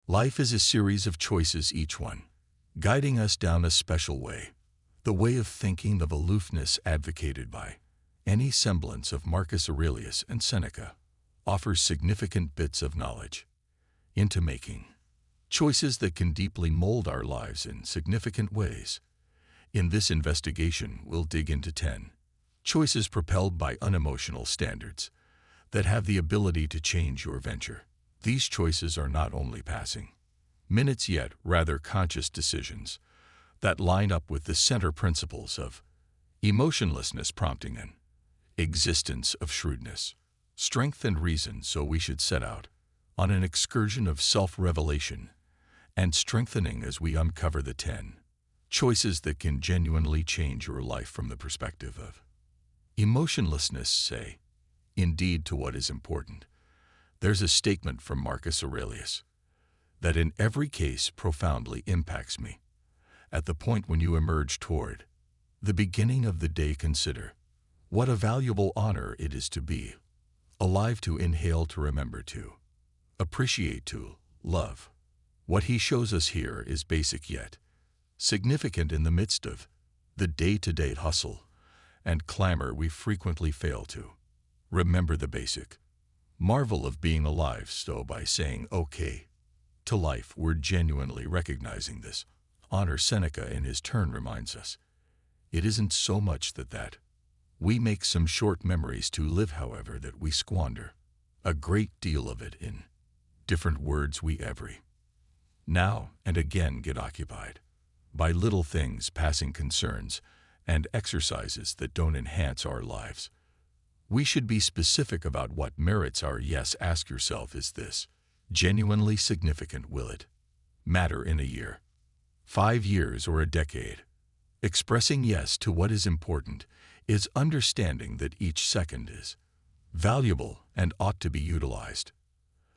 Life is a series of choices, each one guiding us down a special way, the way of thinking of aloofness advocated by any semblance of Marcus Aurelius and Seneca offers significant bits of knowledge into making choices that can deeply mold our lives in significant ways. In this investigation, we'll dig into 10 choices propelled by unemotional standards that have the ability to change your venture. These choices are not only passing minutes, yet rather conscious decisions that line up with the center principles of emotionlessness, prompting an existence of shrewdness, strength, and reason. So we should set out on an excursion of self-revelation and strengthening as we uncover the 10 choices that can genuinely change your life from the perspective of emotionlessness. Say indeed to what is important. There's a statement from Marcus Aurelius that in every case profoundly impacts me. At the point when you emerge toward the beginning of the day, consider what a valuable honor it is to be alive, to inhale, to remember, to appreciate, to love. What he shows us here is basic yet significant. In the midst of the day-to-day hustle and clamor, we frequently fail to remember the basic marvel of being alive. So by saying okay to life, we're genuinely recognizing this honor. Seneca in his turn reminds us it isn't so much that we make some short memories to live, however, that we squander a great deal of it. In different words, we every now and again get occupied by little things, passing concerns, and exercises that don't enhance our lives. We should be specific about what merits our yes. Ask yourself, is this genuinely significant? Will it matter in a year, 5 years, or a decade? Expressing yes to what is important is understanding that each second is valuable and ought to be utilized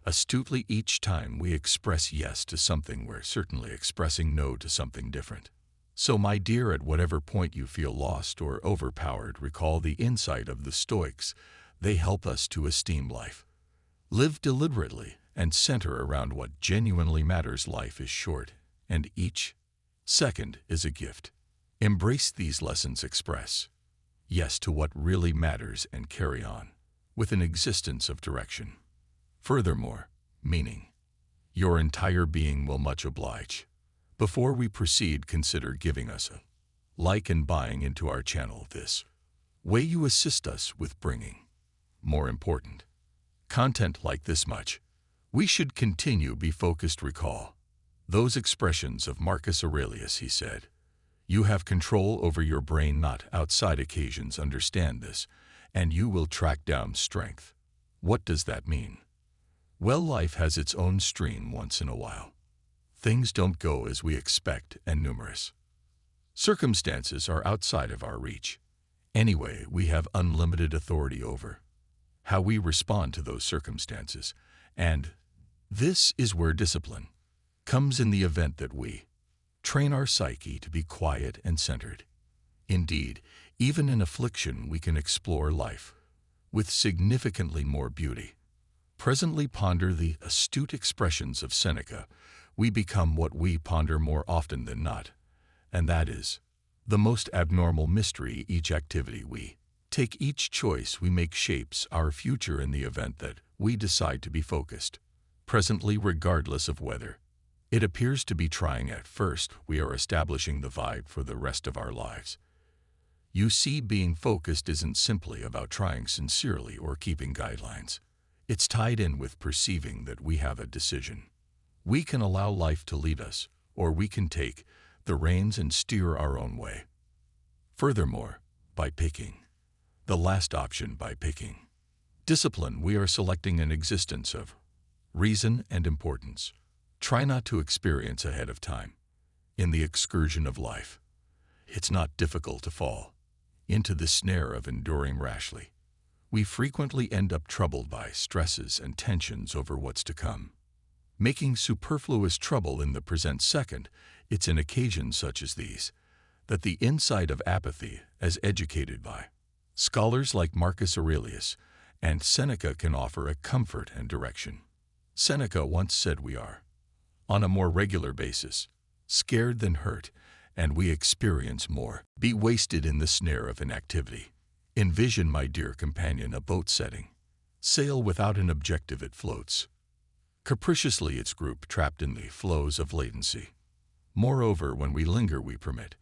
astutely. Each time we express yes to something, we're certainly expressing no to something different. So, my dear, at whatever point you feel lost or overpowered, recall the insight of the Stoics. They help us to esteem life, live deliberately, and center around what genuinely matters. Life is short, and each second is a gift. Embrace these lessons, express yes to what really matters, and carry on with an existence of direction. Furthermore, meaning your entire being will much oblige. Before we proceed, consider giving us a like and buying into our channel. This way you assist us with bringing more important content like this. Much we should continue be focused. Recall those expressions of Marcus Aurelius. He said, "You have control over your brain, not outside occasions. Understand this, and you will track down strength." What does that mean? Well, life has its own stream. Once in a while, things don't go as we expect, and numerous circumstances are outside of our reach. Anyway, we have unlimited authority over how we respond to those circumstances, and this is where discipline comes in. The event that we train our psyche to be quiet and centered. Indeed, even in affliction, we can explore life with significantly more beauty. Presently ponder the astute expressions of Seneca. We become what we ponder more often than not, and that is the most abnormal mystery. Each activity we take, each choice we make shapes our future. In the event that we decide to be focused presently, regardless of whether it appears to be trying at first, we are establishing the vibe for the rest of our lives. You see, being focused isn't simply about trying sincerely or keeping guidelines. It's tied in with perceiving that we have a decision. We can allow life to lead us, or we can take the reins and steer our own way. Furthermore, by picking the last option, by picking discipline, we are selecting an existence of reason and importance. Try not to experience ahead of time. In the excursion of life, it's not difficult to fall into the snare of enduring rashly. We frequently end up troubled by stresses and tensions over what's to come, making superfluous trouble in the present second. It's in occasions such as these that the insight of apathy, as educated by scholars like Marcus Aurelius and Seneca, can offer a comfort and direction. Seneca once said, "We are on a more regular basis, scared than hurt, and we experience more. Be wasted in the snare of inactivity. Envision, my dear companion, a boat setting. Sail without an objective, it floats. Capriciously its group trapped in the flows of latency. Moreover, when we linger we permit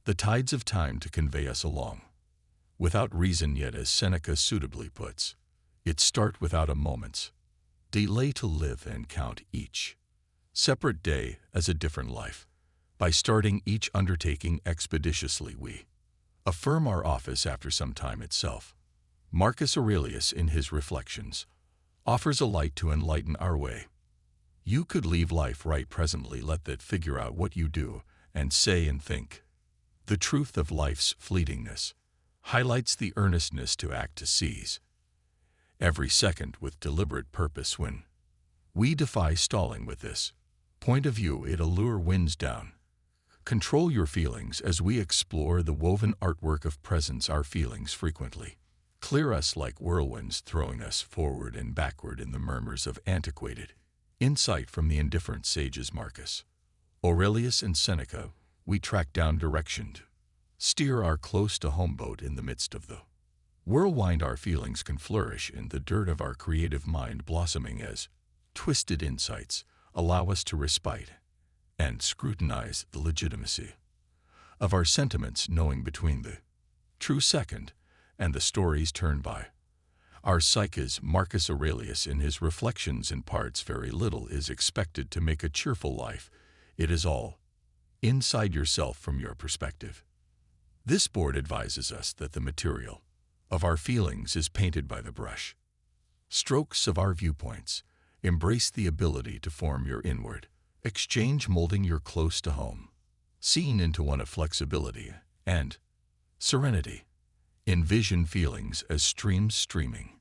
the tides of time to convey us along. Without reason yet, as Seneca suitably puts, it start without a moment's delay to live and count each separate day as a different life. By starting each undertaking expeditiously we affirm our office after some time itself. Marcus Aurelius, in his Reflections, offers a light to enlighten our way. You could leave life right presently, let that figure out what you do and say and think. The truth of life's fleetingness highlights the earnestness to act, to seize every second with deliberate purpose. When we defy stalling with this point of view, it allure winds down. Control your feelings as we explore the woven artwork of presence. Our feelings frequently clear us like whirlwinds, throwing us forward and backward in the murmurs of antiquated insight from the indifferent sages Marcus Aurelius and Seneca. We track down direction to steer our close-to-home boat in the midst of the whirlwind. Our feelings can flourish in the dirt of our creative mind, blossoming as twisted insights allow us to respite and scrutinize the legitimacy of our sentiments, knowing between the true second and the stories turned by our psyches. Marcus Aurelius, in his Reflections, imparts very little is expected to make a cheerful life. It is all inside yourself from your perspective. This board advises us that the material of our feelings is painted by the brush strokes of our viewpoints. Embrace the ability to form your inward exchange, molding your close to home scene into one of flexibility and serenity. Envision feelings as streams streaming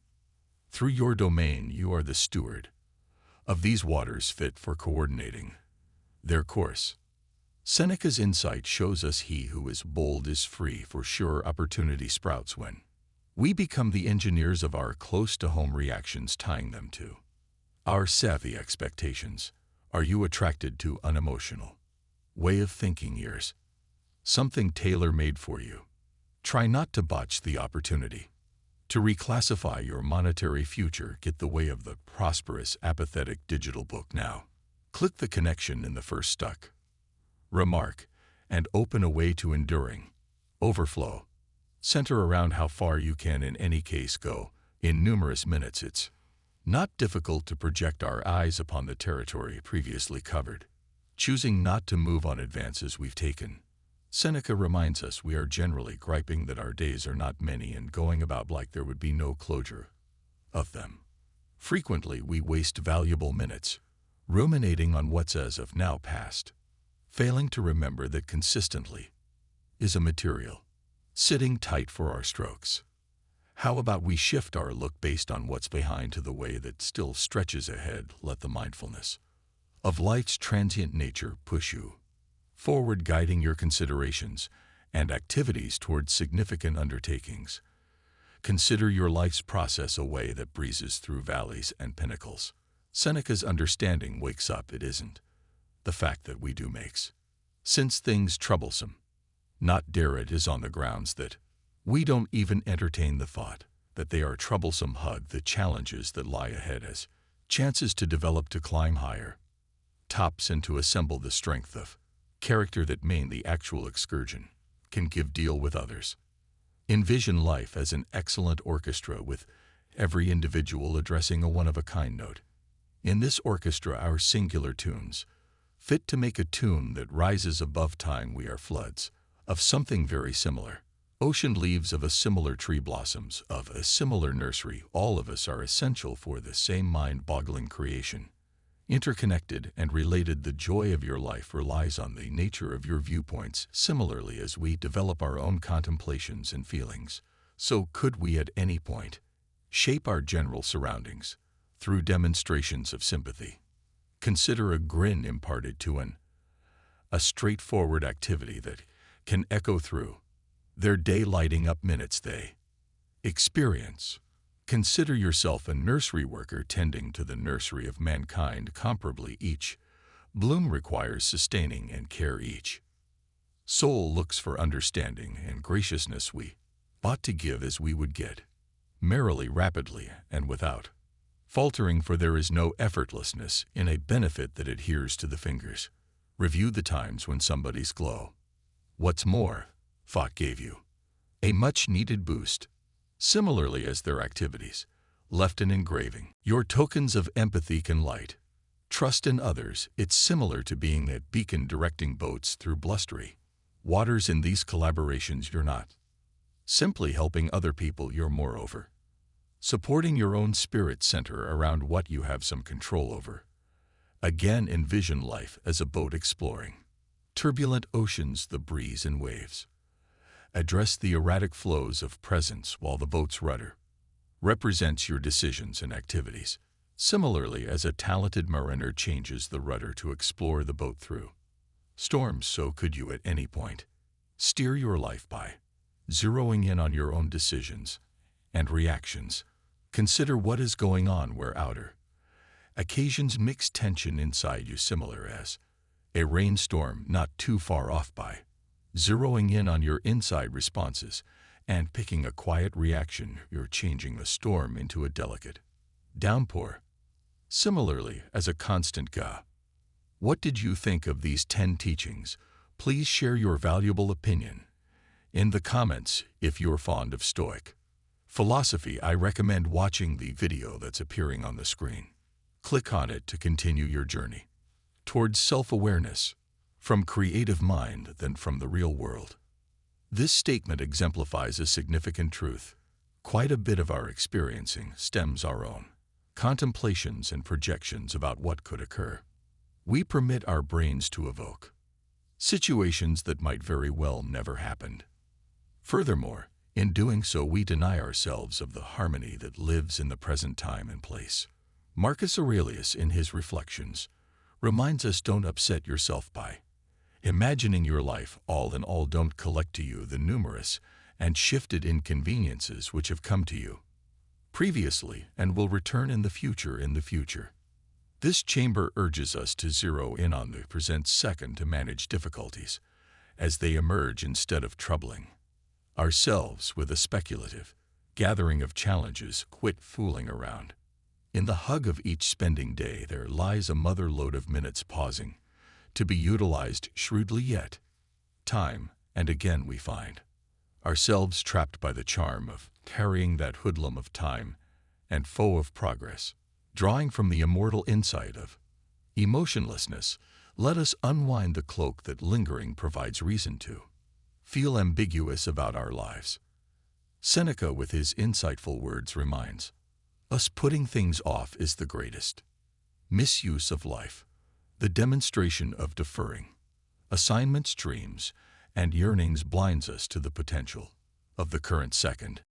through your domain. You are the steward of these waters, fit for coordinating their course. Seneca's insight shows us he who is bold is free, for sure opportunity sprouts when we become the engineers of our close-to-home reactions, tying them to our savvy expectations. Are you attracted to unemotional way of thinking? Yours something tailor-made for you. Try not to botch the opportunity to reclassify your monetary future. Get the way of the prosperous, apathetic digital book now. Click the connection in the first stuck remark and open a way to enduring overflow. Center around how far you can in any case go in numerous minutes. It's not difficult to project our eyes upon the territory previously covered, choosing not to move on advances we've taken. Seneca reminds us we are generally griping that our days are not many and going about like there would be no closure of them. Frequently we waste valuable minutes ruminating on what's as of now past, failing to remember that consistently is a material sitting tight for our strokes. How about we shift our look based on what's behind to the way that still stretches ahead? Let the mindfulness of life's transient nature push you forward, guiding your considerations and activities towards significant undertakings. Consider your life's process a way that breezes through valleys and pinnacles. Seneca's understanding wakes up. It isn't the fact that we do makes since things troublesome. Not dare it is on the grounds that we don't even entertain the thought that they are troublesome. Hug the challenges that lie ahead as chances to develop, to climb higher tops, and to assemble the strength of character that the actual excursion can give. Deal with others. Envision life as an excellent orchestra, with every individual addressing a one-of-a-kind note. In this orchestra, our singular tunes fit to make a tune that rises above time. We are floods of something very similar. Ocean leaves of a similar tree, blossoms of a similar nursery. All of us are essential for the same mind-boggling creation. Interconnected and related, the joy of your life relies on the nature of your viewpoints. Similarly, as we develop our own contemplations and feelings, so could we at any point shape our general surroundings through demonstrations of sympathy. Consider a grin imparted to a straightforward activity that can echo through their day, lighting up minutes they experience. Consider yourself a nursery worker tending to the nursery of mankind. Comparably, each Bloom requires sustaining and care each. Soul looks for understanding and graciousness we ought to give as we would get, merrily, rapidly, and without faltering, for there is no effortlessness in a benefit that adheres to the fingers. Review the times when somebody's glow. What's more, thought gave you a much-needed boost, similarly as their activities left an engraving. Your tokens of empathy can light trust in others. It's similar to being that beacon directing boats through blustery waters. In these collaborations, you're not simply helping other people, you're moreover supporting your own spirit center around what you have some control over. Again, envision life as a boat exploring turbulent oceans, the breeze and waves. Address the erratic flows of presence while the boat's rudder represents your decisions and activities. Similarly, as a talented mariner changes the rudder to explore the boat through storms, so could you at any point steer your life by zeroing in on your own decisions and reactions. Consider what is going on where outer occasions mix tension inside you, similar as a rainstorm not too far off, by zeroing in on your inside responses and picking a quiet reaction. You're changing the storm into a delicate downpour. Similarly, as a constant ga. What did you think of these 10 teachings? Please share your valuable opinion in the comments. If you're fond of Stoic philosophy, I recommend watching the video that's appearing on the screen. Click on it to continue your journey towards self-awareness from creative mind than from the real world. This statement exemplifies a significant truth. Quite a bit of our experiencing stems our own contemplations and projections about what could occur. We permit our brains to evoke situations that might very well never happened. Furthermore, in doing so, we deny ourselves of the harmony that lives in the present time and place. Marcus Aurelius, in his Reflections, reminds us, don't upset yourself by imagining your life all in all. Don't collect to you the numerous and shifted inconveniences which have come to you previously and will return in the future. This chamber urges us to zero in on the present second, to manage difficulties as they emerge instead of troubling ourselves with a speculative gathering of challenges. Quit fooling around. In the hug of each spending day there lies a mother lode of minutes pausing to be utilized shrewdly. Yet time and again we find ourselves trapped by the charm of carrying that hoodlum of time and foe of progress. Drawing from the immortal insight of emotionlessness, let us unwind the cloak that lingering provides reason to feel ambiguous about our lives. Seneca, with his insightful words, reminds us putting things off is the greatest misuse of life. The demonstration of deferring assignments, dreams, and yearnings blinds us to the potential of the current second.